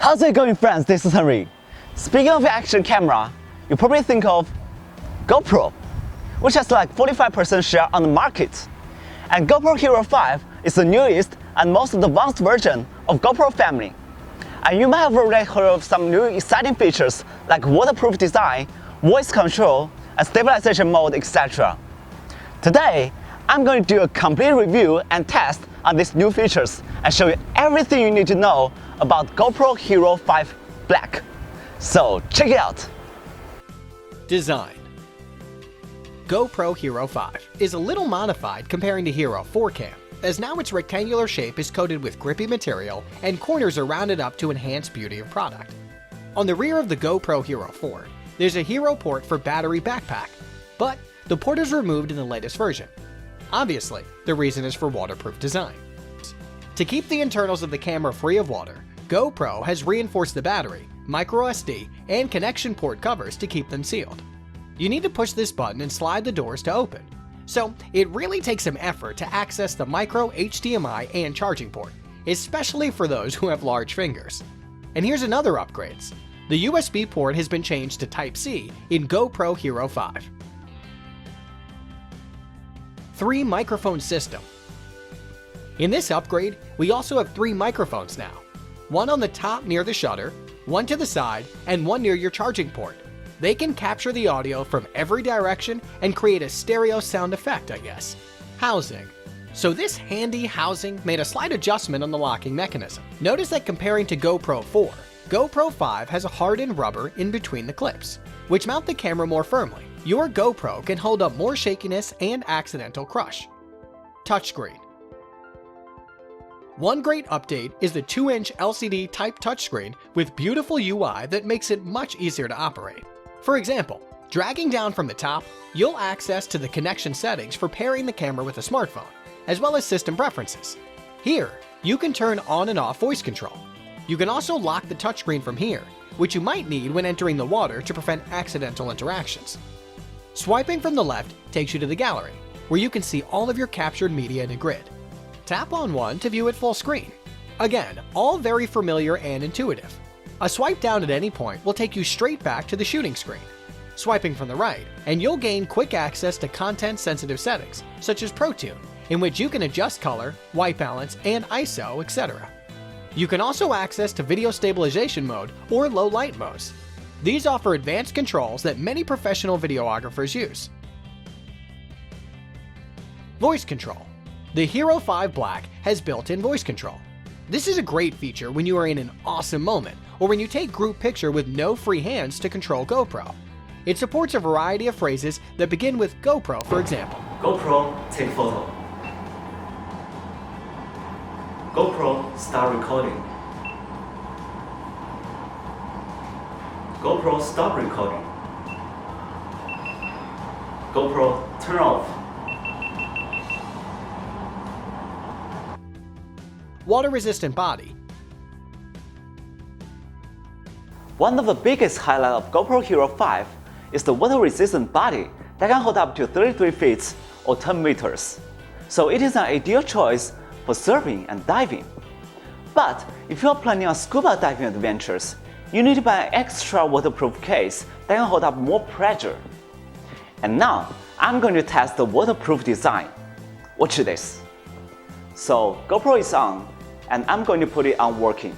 How's it going, friends? This is Henry. Speaking of action camera, you probably think of GoPro, which has like 45% share on the market. And GoPro Hero 5 is the newest and most advanced version of GoPro family. And you might have already heard of some new exciting features like waterproof design, voice control, and stabilization mode, etc. Today, I'm going to do a complete review and test on these new features and show you everything you need to know about GoPro Hero 5 Black. So check it out! Design. GoPro Hero 5 is a little modified comparing to Hero 4 Cam, as now its rectangular shape is coated with grippy material and corners are rounded up to enhance beauty of product. On the rear of the GoPro Hero 4, there's a Hero port for Battery BacPac, but the port is removed in the latest version. Obviously, the reason is for waterproof design. To keep the internals of the camera free of water, GoPro has reinforced the battery, microSD, and connection port covers to keep them sealed. You need to push this button and slide the doors to open, so it really takes some effort to access the micro-HDMI and charging port, especially for those who have large fingers. And here's another upgrades. The USB port has been changed to Type-C in GoPro Hero 5. 3 microphone system. In this upgrade, we also have 3 microphones now. One on the top near the shutter, one to the side, and one near your charging port. They can capture the audio from every direction and create a stereo sound effect, I guess. Housing. So this handy housing made a slight adjustment on the locking mechanism. Notice that comparing to GoPro 4, GoPro 5 has a hardened rubber in between the clips, which mount the camera more firmly. Your GoPro can hold up more shakiness and accidental crush. Touchscreen. One great update is the 2-inch LCD type touchscreen with beautiful UI that makes it much easier to operate. For example, dragging down from the top, you'll access to the connection settings for pairing the camera with a smartphone, as well as system preferences. Here, you can turn on and off voice control. You can also lock the touchscreen from here, which you might need when entering the water to prevent accidental interactions. Swiping from the left takes you to the gallery, where you can see all of your captured media in a grid. Tap on one to view it full screen. Again, all very familiar and intuitive. A swipe down at any point will take you straight back to the shooting screen. Swiping from the right, and you'll gain quick access to content-sensitive settings, such as ProTune, in which you can adjust color, white balance, and ISO, etc. You can also access to video stabilization mode or low light modes. These offer advanced controls that many professional videographers use. Voice control. The Hero 5 Black has built-in voice control. This is a great feature when you are in an awesome moment or when you take group picture with no free hands to control GoPro. It supports a variety of phrases that begin with GoPro, for example. GoPro, take photo. GoPro, start recording. GoPro, stop recording. GoPro, turn off. Water-resistant body. One of the biggest highlights of GoPro Hero 5 is the water-resistant body that can hold up to 33 feet or 10 meters. So it is an ideal choice for surfing and diving. But if you are planning on scuba diving adventures, you need to buy an extra waterproof case that can hold up more pressure. And now, I'm going to test the waterproof design. Watch this. So GoPro is on, and I'm going to put it on working.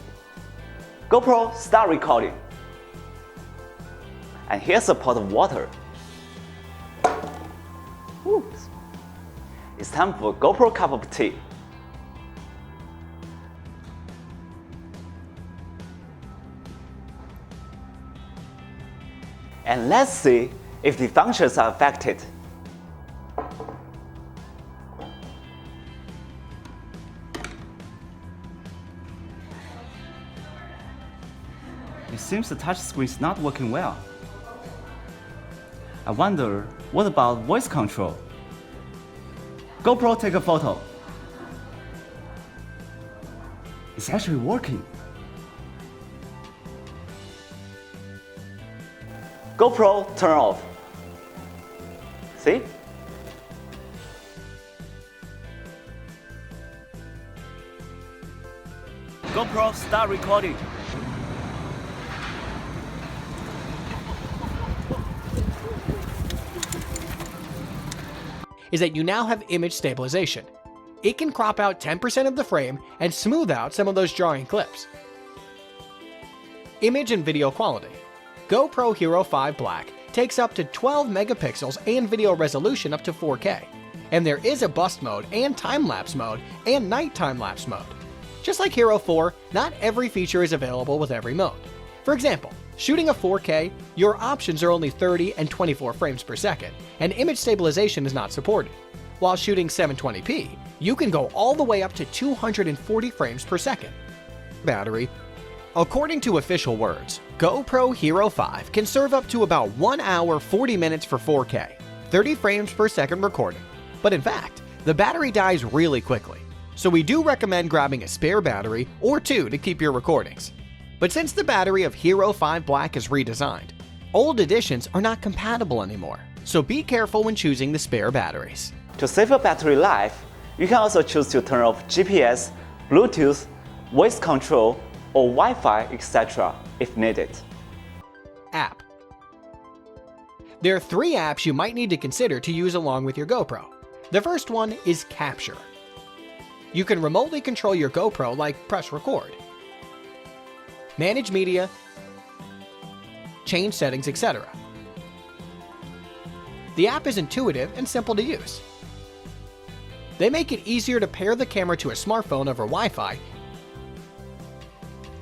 GoPro, start recording. And here's a pot of water. Oops. It's time for a GoPro cup of tea. And let's see if the functions are affected. It seems the touchscreen is not working well. I wonder, what about voice control? GoPro, take a photo. It's actually working. GoPro, turn off. See? GoPro, start recording. is that you now have image stabilization. It can crop out 10% of the frame and smooth out some of those jarring clips. Image and video quality. GoPro Hero 5 Black takes up to 12 megapixels and video resolution up to 4K. And there is a bust mode and time-lapse mode and night time-lapse mode. Just like Hero 4, not every feature is available with every mode. For example, shooting a 4K, your options are only 30 and 24 frames per second, and image stabilization is not supported. While shooting 720p, you can go all the way up to 240 frames per second. Battery. According to official words, GoPro Hero 5 can serve up to about 1 hour 40 minutes for 4K, 30 frames per second recording. But in fact, the battery dies really quickly, so we do recommend grabbing a spare battery or two to keep your recordings. But since the battery of Hero 5 Black is redesigned, old editions are not compatible anymore, so be careful when choosing the spare batteries. To save your battery life, you can also choose to turn off GPS, Bluetooth, voice control, or Wi-Fi, etc. if needed. App. There are 3 apps you might need to consider to use along with your GoPro. The first one is Capture. You can remotely control your GoPro like press record, manage media, change settings, etc. The app is intuitive and simple to use. They make it easier to pair the camera to a smartphone over Wi-Fi,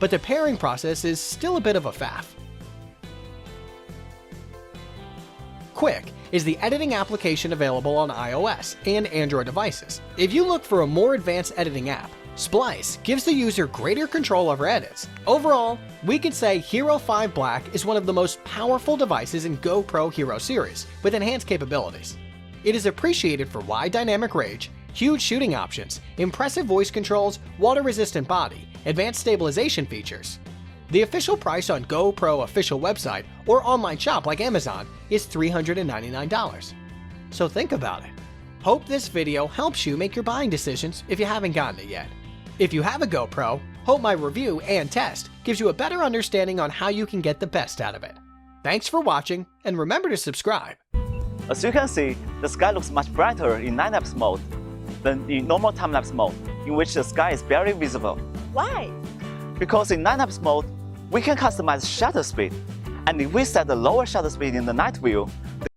but the pairing process is still a bit of a faff. Quick is the editing application available on iOS and Android devices. If you look for a more advanced editing app, Splice gives the user greater control over edits. Overall, we could say Hero 5 Black is one of the most powerful devices in GoPro Hero series, with enhanced capabilities. It is appreciated for wide dynamic range, huge shooting options, impressive voice controls, water-resistant body, advanced stabilization features. The official price on GoPro official website or online shop like Amazon is $399. So think about it. Hope this video helps you make your buying decisions if you haven't gotten it yet. If you have a GoPro, hope my review and test gives you a better understanding on how you can get the best out of it. Thanks for watching, and remember to subscribe. As you can see, the sky looks much brighter in night-lapse mode than in normal time-lapse mode, in which the sky is barely visible. Why? Because in night-lapse mode, we can customize shutter speed, and if we set the lower shutter speed in the night view,